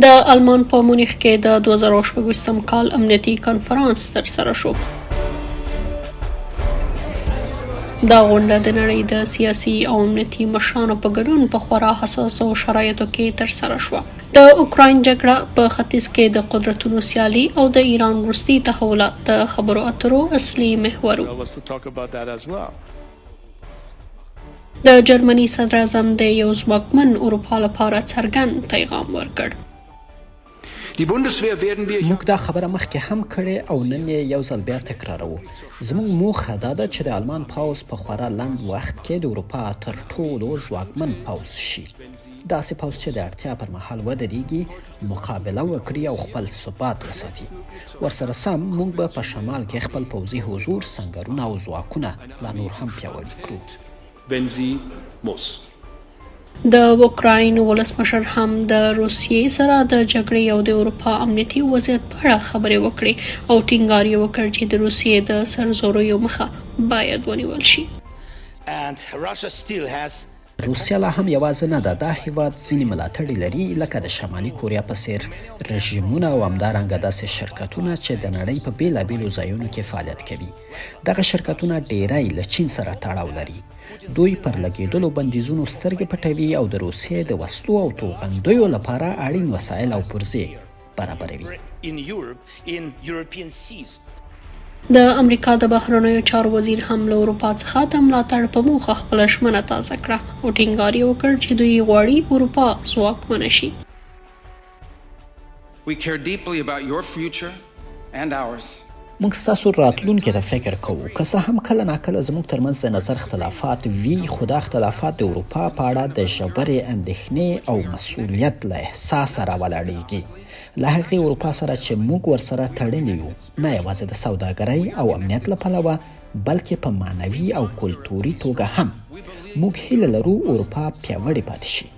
د آلمان په مونیخ کې د 2024 کال امنیتي کنفرانس ترسره شو. دا غونډه د نړۍ د سیاسي او امنیتي مشرانو په ګډون په خورا حساسو شرایطو کې ترسره شوه. د اوکراین جګړه په ختیځ کې د قدرتونو سیالي او د ایران وروستي تحولات د خبرو اترو اصلي محور و. د جرمني صدراعظم د یو ځواکمن اروپا لپاره څرګند پیغام ورکړ. موږ دا خبره مخکې هم کړې او نن یې یو ځل بیا تکراروو. زموږ موخه دا ده چې د آلمان پوځ په خورا لنډ وخت کې د اروپا تر ټولو ځواکمن پوځ شي. داسې پوځ چې د اړتیا پر مهال ودرېږي، مقابله وکړي او خپل ثبات وساتي. ورسره سم موږ به په شمال کې خپل پوځي حضور، سنګرونه او ځواکونه لا نور هم پیاوړي کړو. د اوکراین ولسمشر هم د روسیې سره د جګړې او د اروپا امنیتي وضعیت په اړه خبرې وکړې او ټینګار یې وکړ چې د روسیې د سرزوریو مخه باید ونیول شي. روسیه لا هم یوازې نه ده. دا هیواد ځینې ملاتړي لري لکه د شمالي کوریا په څیر رژیمونه او همدارنګه داسې شرکتونه چې د نړۍ په بیلابیلو ځایونو کې فعالیت کوي. دغه شرکتونه ډیری له چین سره تړاو لري. دوی پر لګېدلو بندیزونو سترګې پټوي او د روسیې د وسلو او توغندیو لپاره اړین وسایل او پرزې برابروي. د امریکا د بهرنیو چارو وزیر هم له اروپا څخه د ملاتړ په موخه خپله ژمنه تازه کړه او ټینګار یې وکړ چې دوی غواړي اروپا ځواکمنه شي. موږ ستاسو راتلونکي ته فکر کوو. که څه هم کله ناکله زموږ ترمنځ د نظر اختلافات وي، خو دا اختلافات د اروپا په اړه د ژورې اندېښنې او مسؤلیت له احساسه راولاړېږي. له هغې اروپا سره چې موږ ورسره تړلي یو، نه یوازې د سوداګرۍ او امنیت له پلوه بلکې په معنوي او کلتوري توګه هم موږ هیله لرو اروپا پیاوړې پاتې شي.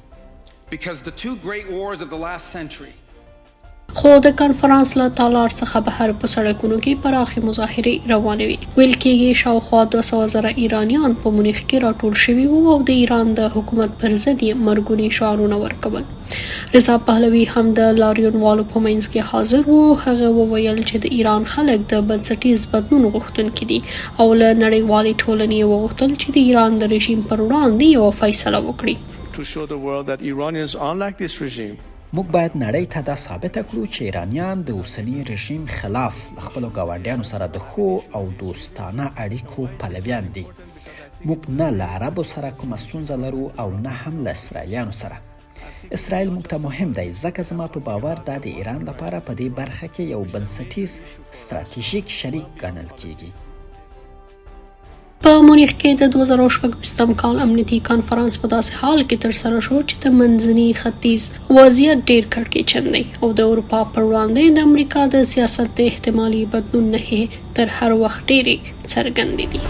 خو د کنفرانس له تالار څخه بهر په سړکونو کې پراخې مظاهرې روانې وي. ویل کېږي شاوخوا 200,000 ایرانیان په مونیخ کې راټول شوي وو او د ایران د حکومت پر ضد یې مرګوني شعارونه ورکول. رضا پهلوي هم د لاریونوالو په منځ کې حاضر و. هغه وویل چې د ایران خلک د بنسټیز بدلون غوښتونکي دي او له نړیوالې ټولنې یې وغوښتل چې د ایران د رژیم پر وړاندې یوه فیصله وکړي. موږ باید نړۍ ته دا ثابته کړو چې ایرانیان د اوسني رژیم خلاف له خپلو ګاونډیانو سره د ښو او دوستانه اړیکو پلویان دي. موږ نه له عربو سره کومه ستونزه لرو او نه هم له اسرائیلیانو سره. اسرائیل موږ ته مهم دی ځکه زما په باور دا د ایران لپاره په دې برخه کې یو بنسټیز ستراتیژیک شریک ګڼل کیږي. په مونیخ کې د 2024 کال امنیتي کنفرانس په داسې حال کې ترسره شو چې د منځني ختیځ وضعیت ډیر کړکېچن دی او د اروپا پر وړاندې د امریکا د سیاست د احتمالي بدلون نښې تر هر وخت ډیرې څرګندې دي.